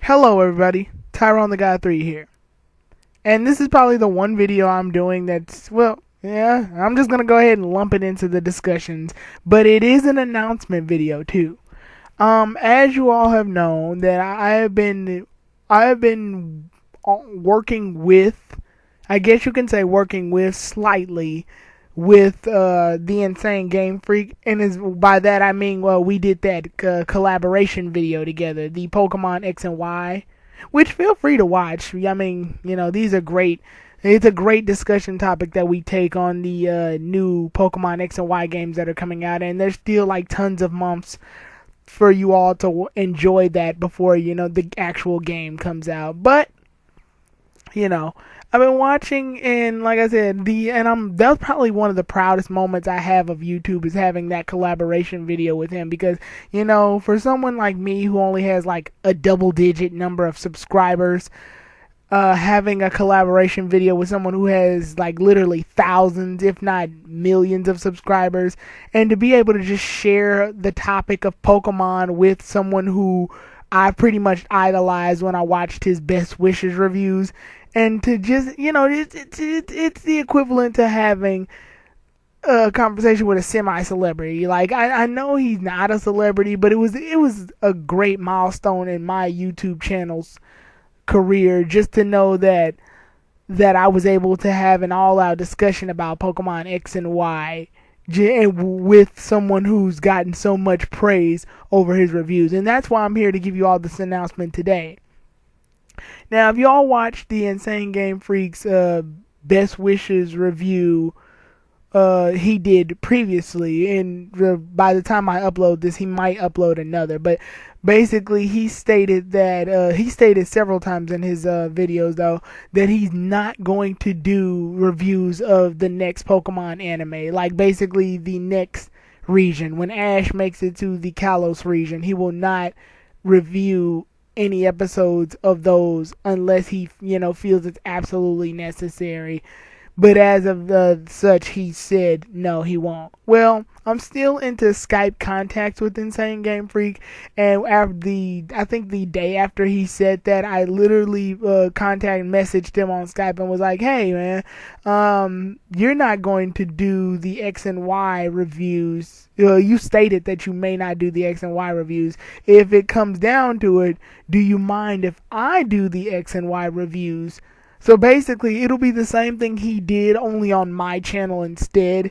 Hello everybody, Tyrone the Guy 3 here. And this is probably the one video I'm doing that's, well, yeah, I'm just going to go ahead and lump it into the discussions. But it is an announcement video too. As you all have known, that I have been working with, I guess you can say working with slightly, with the IsaneGameFreak, and by that I mean, well, we did that collaboration video together, the Pokemon X and Y, which feel free to watch. I mean, these are great. It's a great discussion topic that we take on the new Pokemon X and Y games that are coming out, and there's still like tons of months for you all to enjoy that before the actual game comes out. But I've been watching, and like I said, that's probably one of the proudest moments I have of YouTube, is having that collaboration video with him, because for someone like me who only has like a double-digit number of subscribers, having a collaboration video with someone who has like literally thousands, if not millions of subscribers, and to be able to just share the topic of Pokemon with someone who I pretty much idolized when I watched his Best Wishes reviews, and to just, it's the equivalent to having a conversation with a semi-celebrity. Like, I know he's not a celebrity, but it was a great milestone in my YouTube channel's career, just to know that I was able to have an all-out discussion about Pokemon X and Y with someone who's gotten so much praise over his reviews. And that's why I'm here to give you all this announcement today. Now, if y'all watched the IsaneGameFreak's Best Wishes review he did previously, and by the time I upload this, he might upload another, but basically he stated that he stated several times in his videos, though, that he's not going to do reviews of the next Pokemon anime, like basically the next region. When Ash makes it to the Kalos region, he will not review any episodes of those unless he feels it's absolutely necessary. But as of such, he said no, he won't. Well, I'm still into Skype contacts with IsaneGameFreak, and I think the day after he said that, I literally messaged him on Skype and was like, "Hey man, you're not going to do the X and Y reviews. You stated that you may not do the X and Y reviews. If it comes down to it, do you mind if I do the X and Y reviews?" So basically, it'll be the same thing he did, only on my channel instead.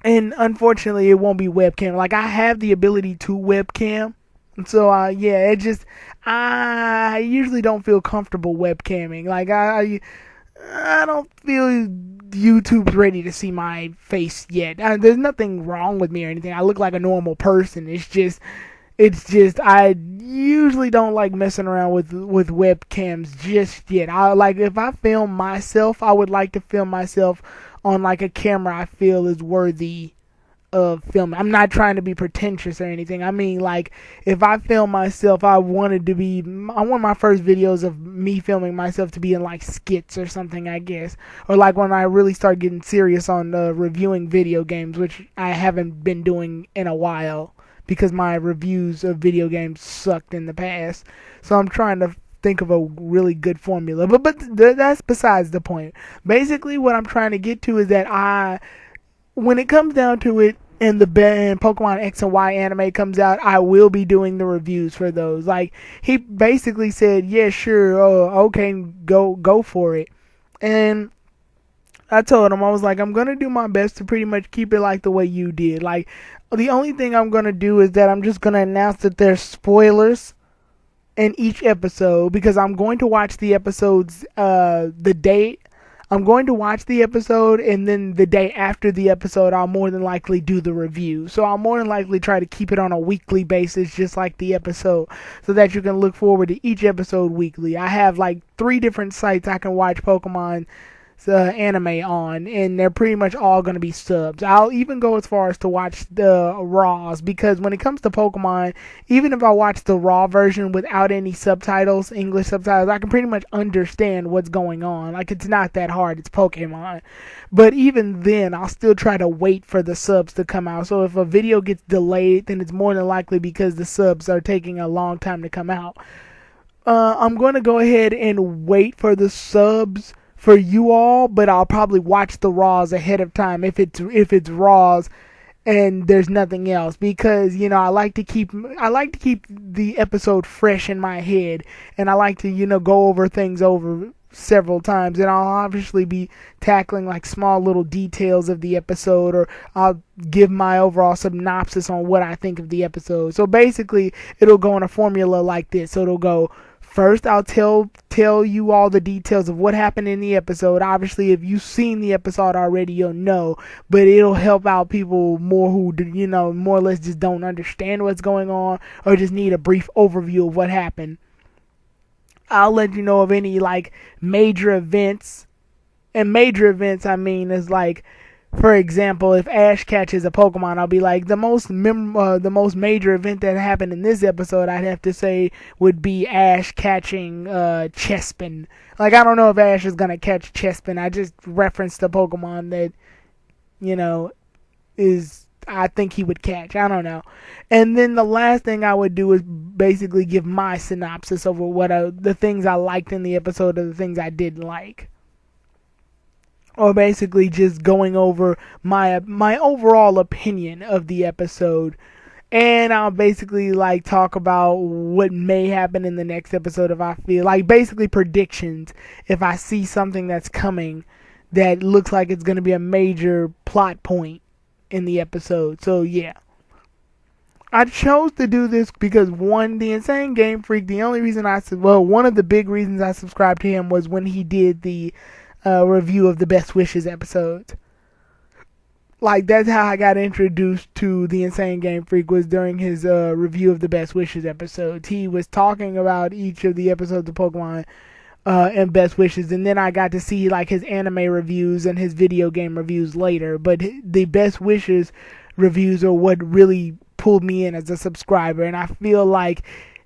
And unfortunately, it won't be webcam. Like, I have the ability to webcam. So, yeah, I usually don't feel comfortable webcamming. Like, I don't feel YouTube's ready to see my face yet. There's nothing wrong with me or anything. I look like a normal person. It's just I usually don't like messing around with webcams just yet. If I film myself, I would like to film myself on like a camera I feel is worthy of filming. I'm not trying to be pretentious or anything. I mean, like, if I film myself, I want my first videos of me filming myself to be in like skits or something, I guess. Or like when I really start getting serious on reviewing video games, which I haven't been doing in a while, because my reviews of video games sucked in the past. So I'm trying to think of a really good formula. But that's besides the point. Basically, what I'm trying to get to is that when it comes down to it, and Pokemon X and Y anime comes out, I will be doing the reviews for those. Like, he basically said, yeah, sure, okay, go for it. And I told him, I was like, I'm going to do my best to pretty much keep it like the way you did. Like, the only thing I'm going to do is that I'm just going to announce that there's spoilers in each episode, because I'm going to watch the episodes I'm going to watch the episode, and then the day after the episode, I'll more than likely do the review. So I'll more than likely try to keep it on a weekly basis, just like the episode, so that you can look forward to each episode weekly. I have like 3 different sites I can watch Pokemon anime on, and they're pretty much all going to be subs. I'll even go as far as to watch the raws, because when it comes to Pokemon, even if I watch the raw version without any subtitles, English subtitles, I can pretty much understand what's going on. Like, it's not that hard. It's Pokemon. But even then, I'll still try to wait for the subs to come out. So if a video gets delayed, then it's more than likely because the subs are taking a long time to come out. I'm going to go ahead and wait for the subs for you all, but I'll probably watch the Raws ahead of time if it's Raws and there's nothing else, because I like to keep the episode fresh in my head, and I like to go over things over several times, and I'll obviously be tackling like small little details of the episode, or I'll give my overall synopsis on what I think of the episode. So basically it'll go in a formula like this. So it'll go, first, I'll tell you all the details of what happened in the episode. Obviously, if you've seen the episode already, you'll know, but it'll help out people more who, more or less just don't understand what's going on or just need a brief overview of what happened. I'll let you know of any like major events, and major events I mean is like, for example, if Ash catches a Pokemon, I'll be like, the most major event that happened in this episode, I'd have to say, would be Ash catching Chespin. Like, I don't know if Ash is gonna catch Chespin. I just referenced the Pokemon that, I think he would catch. I don't know. And then the last thing I would do is basically give my synopsis over what the things I liked in the episode or the things I didn't like. Or basically just going over my overall opinion of the episode. And I'll basically like talk about what may happen in the next episode if I feel like, basically predictions if I see something that's coming that looks like it's going to be a major plot point in the episode. So yeah. I chose to do this because, one, the IsaneGameFreak, the only reason one of the big reasons I subscribed to him was when he did the review of the Best Wishes episodes. Like, that's how I got introduced to the IsaneGameFreak, was during his review of the Best Wishes episodes. He was talking about each of the episodes of Pokemon and Best Wishes, and then I got to see like his anime reviews and his video game reviews later. But the Best Wishes reviews are what really pulled me in as a subscriber, and I feel like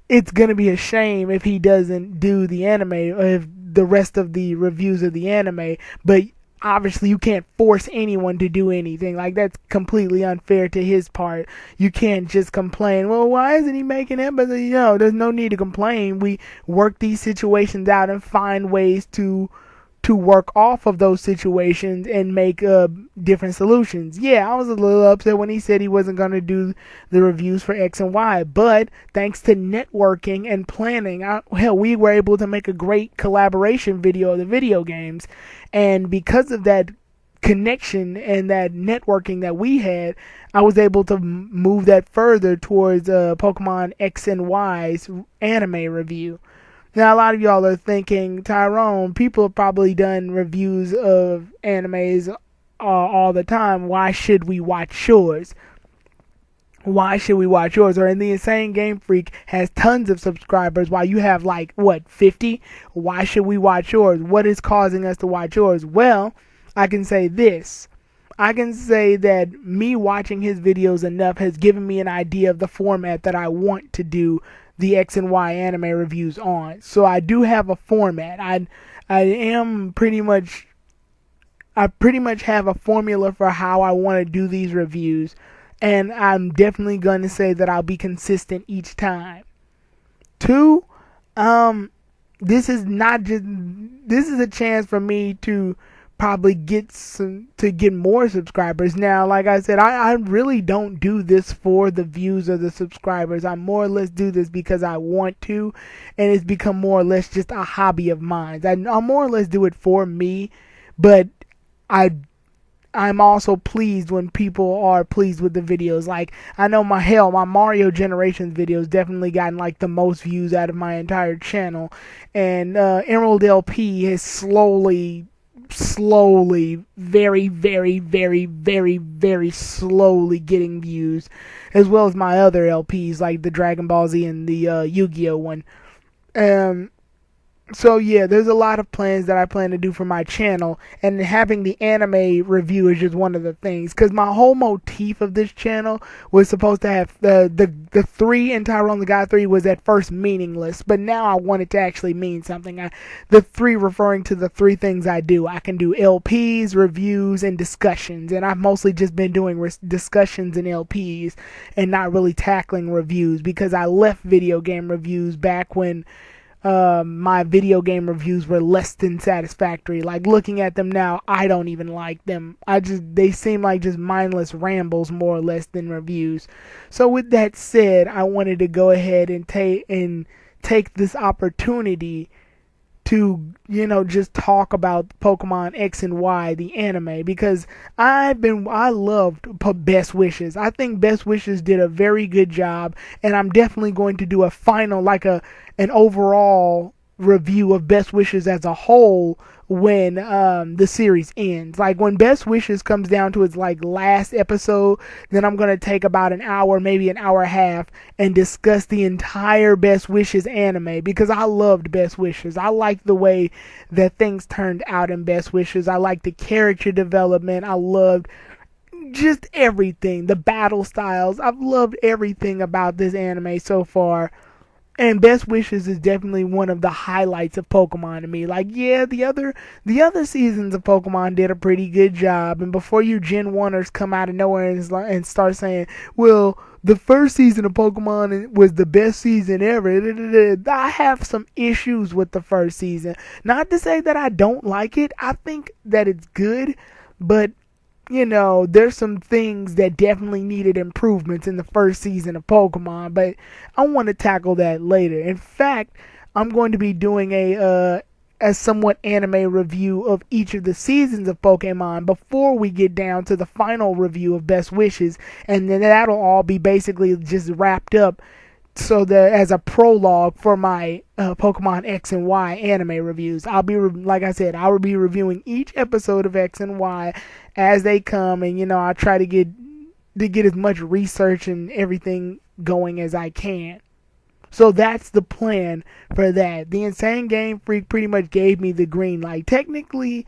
it's gonna be a shame if he doesn't do the anime, or if the rest of the reviews of the anime. But obviously you can't force anyone to do anything. Like, that's completely unfair to his part. You can't just complain, well, why isn't he making it? But there's no need to complain. We work these situations out and find ways to work off of those situations and make different solutions. Yeah, I was a little upset when he said he wasn't going to do the reviews for X and Y, but thanks to networking and planning, we were able to make a great collaboration video of the video games. And because of that connection and that networking that we had, I was able to move that further towards Pokemon X and Y's anime review. Now, a lot of y'all are thinking, Tyrone, people have probably done reviews of animes all the time. Why should we watch yours? Why should we watch yours? Or, in the IsaneGameFreak has tons of subscribers while you have 50? Why should we watch yours? What is causing us to watch yours? Well, I can say this. I can say that me watching his videos enough has given me an idea of the format that I want to do the X and Y anime reviews on. So I do have a format. I pretty much have a formula for how I want to do these reviews, and I'm definitely going to say that I'll be consistent each time. 2, this is a chance for me to probably get more subscribers. Now, like I said, I really don't do this for the views of the subscribers. I more or less do this because I want to, and it's become more or less just a hobby of mine. I more or less do it for me, but I'm also pleased when people are pleased with the videos. Like, I know my Mario Generations videos definitely gotten the most views out of my entire channel, and Emerald LP has slowly, very, very, very, very, very slowly getting views, as well as my other LPs like the Dragon Ball Z and the Yu-Gi-Oh one. So yeah, there's a lot of plans that I plan to do for my channel, and having the anime review is just one of the things, because my whole motif of this channel was supposed to have the 3 in Tyrone the God 3 was at first meaningless, but now I want it to actually mean something. The 3 referring to the 3 things I do. I can do LPs, reviews, and discussions, and I've mostly just been doing discussions and LPs and not really tackling reviews, because I left video game reviews back when my video game reviews were less than satisfactory. Like, looking at them now, I don't even like them. They seem like just mindless rambles more or less than reviews. So with that said, I wanted to go ahead and take this opportunity to, just talk about Pokemon X and Y, the anime, because I loved Best Wishes. I think Best Wishes did a very good job, and I'm definitely going to do a final, like an overall review of Best Wishes as a whole when the series ends. Like, when Best Wishes comes down to its like last episode, then I'm gonna take about an hour, maybe an hour and a half, and discuss the entire Best Wishes anime, because I loved Best Wishes. I liked the way that things turned out in Best Wishes. I liked the character development. I loved just everything, the battle styles. I've loved everything about this anime so far. And Best Wishes is definitely one of the highlights of Pokemon to me. Like, yeah, the other seasons of Pokemon did a pretty good job. And before you Gen 1ers come out of nowhere and start saying, well, the first season of Pokemon was the best season ever, I have some issues with the first season. Not to say that I don't like it. I think that it's good, but there's some things that definitely needed improvements in the first season of Pokemon, but I want to tackle that later. In fact, I'm going to be doing a somewhat anime review of each of the seasons of Pokemon before we get down to the final review of Best Wishes, and then that'll all be basically just wrapped up, so that as a prologue for my Pokemon X and Y anime reviews. Like I said, I will be reviewing each episode of X and Y as they come, and I'll try to get as much research and everything going as I can. So that's the plan for that. The Insane Game Freak pretty much gave me the green light. Technically,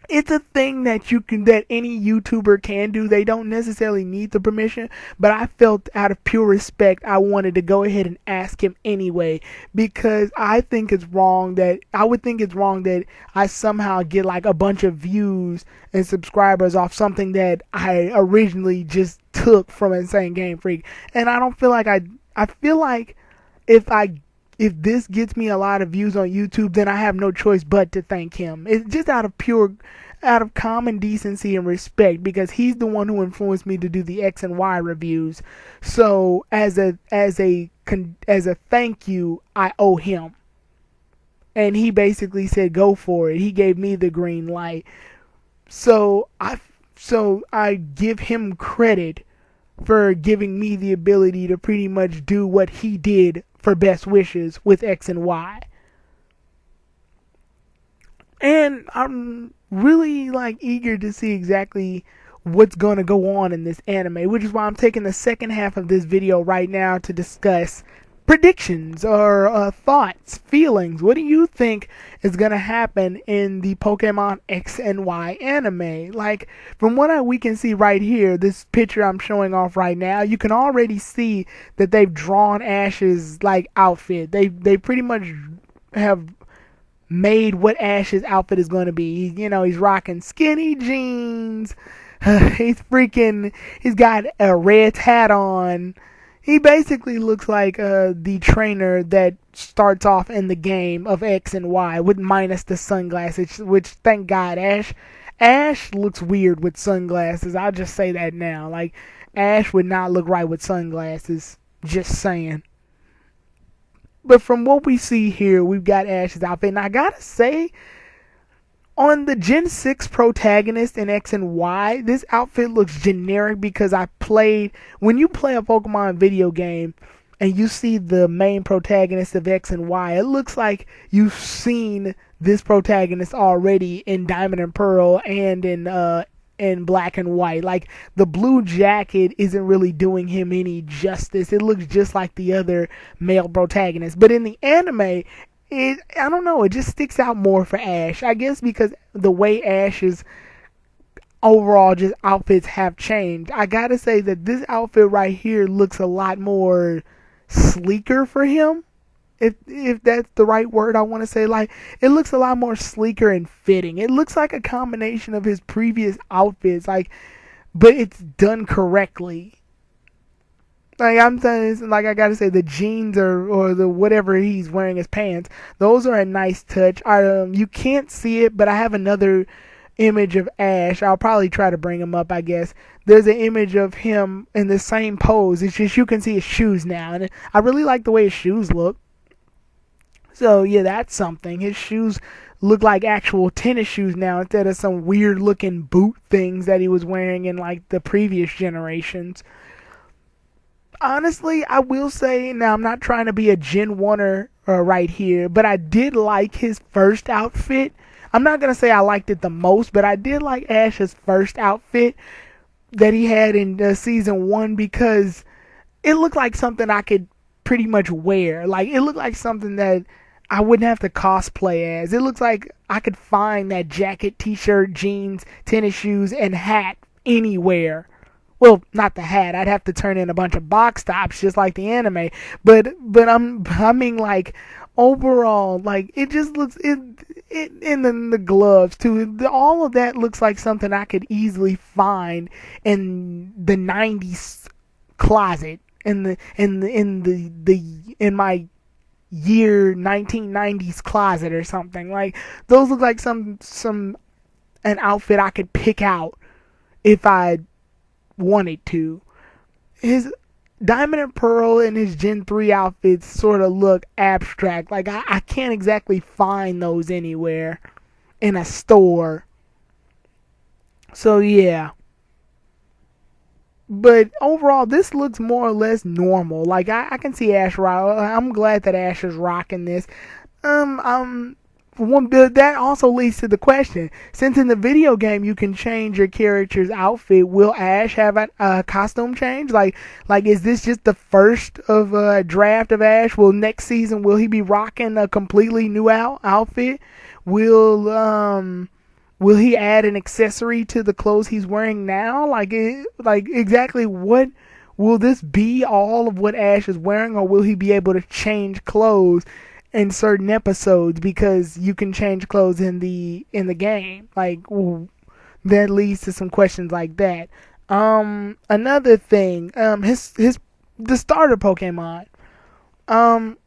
it's a thing that any YouTuber can do. They don't necessarily need the permission, but I felt out of pure respect I wanted to go ahead and ask him anyway, because I would think it's wrong that I somehow get like a bunch of views and subscribers off something that I originally just took from Insane Game Freak. And I don't feel like I feel like if this gets me a lot of views on YouTube, then I have no choice but to thank him. It's just out of common decency and respect, because he's the one who influenced me to do the X and Y reviews. So as a thank you, I owe him. And he basically said, go for it. He gave me the green light. So I give him credit for giving me the ability to pretty much do what he did for Best Wishes with X and Y. And I'm really eager to see exactly what's going to go on in this anime, which is why I'm taking the second half of this video right now to discuss predictions or thoughts, feelings. What do you think is going to happen in the Pokemon X and Y anime? Like, from what we can see right here, this picture I'm showing off right now, you can already see that they've drawn Ash's outfit. They pretty much have made what Ash's outfit is going to be. He's rocking skinny jeans. He's got a red hat on. He basically looks like the trainer that starts off in the game of X and Y, with minus the sunglasses, which, thank God, Ash looks weird with sunglasses. I'll just say that now. Ash would not look right with sunglasses. Just saying. But from what we see here, we've got Ash's outfit. And I gotta say, on the Gen 6 protagonist in X and Y, this outfit looks generic, because when you play a Pokemon video game and you see the main protagonist of X and Y, it looks like you've seen this protagonist already in Diamond and Pearl and in Black and White. The blue jacket isn't really doing him any justice. It looks just like the other male protagonist. But in the anime, I don't know, it just sticks out more for Ash. I guess because the way Ash's overall just outfits have changed. I gotta say that this outfit right here looks a lot more sleeker for him. If that's the right word I want to say. It looks a lot more sleeker and fitting. It looks like a combination of his previous outfits, but it's done correctly. Like I'm saying, like I gotta say, the jeans or the whatever he's wearing as pants, those are a nice touch. You can't see it, but I have another image of Ash. I'll probably try to bring him up, I guess. There's an image of him in the same pose. It's just you can see his shoes now, and I really like the way his shoes look. So yeah, that's something. His shoes look like actual tennis shoes now instead of some weird looking boot things that he was wearing in like the previous generations. Honestly, I will say, now I'm not trying to be a Gen 1er right here, but I did like his first outfit. I'm not going to say I liked it the most, but I did like Ash's first outfit that he had in Season 1 because it looked like something I could pretty much wear. Like, it looked like something that I wouldn't have to cosplay as. It looks like I could find that jacket, t-shirt, jeans, tennis shoes, and hat anywhere. Well, not the hat. I'd have to turn in a bunch of box tops just like the anime. But I mean like overall, like it just looks and then the gloves too. All of that looks like something I could easily find in the '90s closet in my year 1990s closet or something. Like those look like an outfit I could pick out if I wanted to. His Diamond and Pearl and his Gen 3 outfits sort of look abstract. Like I can't exactly find those anywhere in a store. So yeah. But overall, this looks more or less normal. Like I can see Ash rock. I'm glad that Ash is rocking this. That also leads to the question: since in the video game you can change your character's outfit, will Ash have a costume change? Like is this just the first of a draft of Ash? Next season will he be rocking a completely new outfit? Will he add an accessory to the clothes he's wearing now? Like exactly what will this be? All of what Ash is wearing, or will he be able to change clothes in certain episodes because you can change clothes in the game? Like that leads to some questions like that. Another thing, the starter Pokemon. From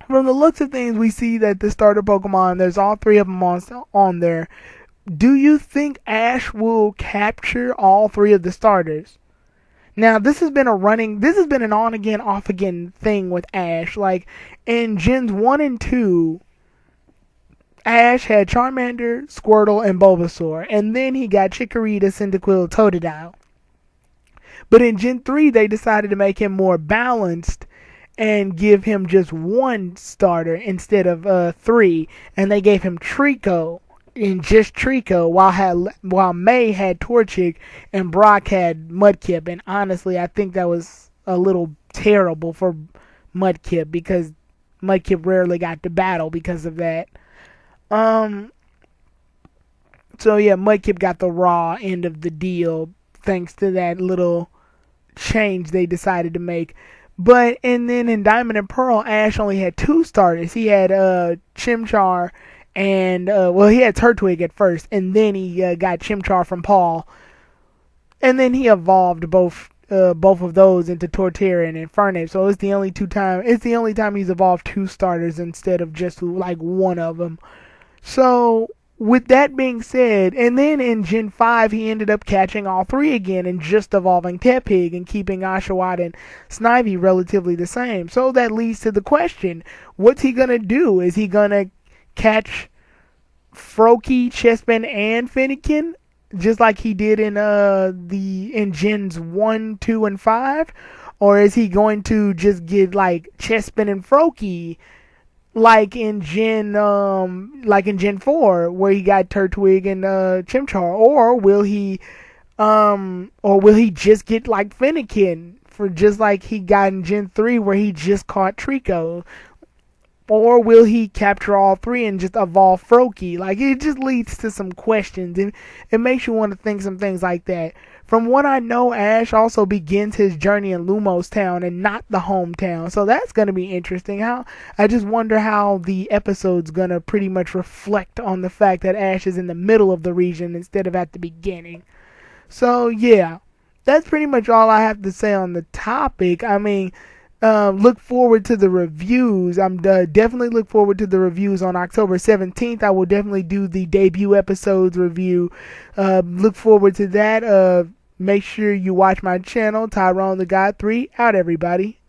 the looks of things, we see that the starter Pokemon, there's all three of them on there. Do you think Ash will capture all three of the starters? Now, this has been an on again, off again thing with Ash. Like, in Gens 1 and 2, Ash had Charmander, Squirtle, and Bulbasaur. And then he got Chikorita, Cyndaquil, Totodile. But in Gen 3, they decided to make him more balanced and give him just one starter instead of three. And they gave him Trico. In just Trico, while May had Torchic and Brock had Mudkip. And honestly, I think that was a little terrible for Mudkip because Mudkip rarely got to battle because of that. So yeah, Mudkip got the raw end of the deal thanks to that little change they decided to make. And then in Diamond and Pearl, Ash only had two starters. He had Chimchar. And, he had Turtwig at first, and then he got Chimchar from Paul. And then he evolved both of those into Torterra and Infernape. So it's the only time he's evolved two starters instead of just like one of them. So with that being said, and then in Gen 5 he ended up catching all three again and just evolving Tepig and keeping Oshawott and Snivy relatively the same. So that leads to the question, what's he gonna do? Is he gonna catch Froakie, Chespin, and Fennekin just like he did in Gens 1, 2, and 5? Or is he going to just get like Chespin and Froakie like in Gen 4 where he got Turtwig and Chimchar? Or will he just get like Fennekin for just like he got in Gen 3 where he just caught Trico? Or will he capture all three and just evolve Froakie? Like, it just leads to some questions. And it makes you want to think some things like that. From what I know, Ash also begins his journey in Lumos Town and not the hometown. So that's going to be interesting. I just wonder how the episode's going to pretty much reflect on the fact that Ash is in the middle of the region instead of at the beginning. So, yeah. that's pretty much all I have to say on the topic. I mean, look forward to the reviews. I'm definitely look forward to the reviews on October 17th. I will definitely do the debut episodes review. Look forward to that. Make sure you watch my channel, Tyrone the God 3. Out, everybody.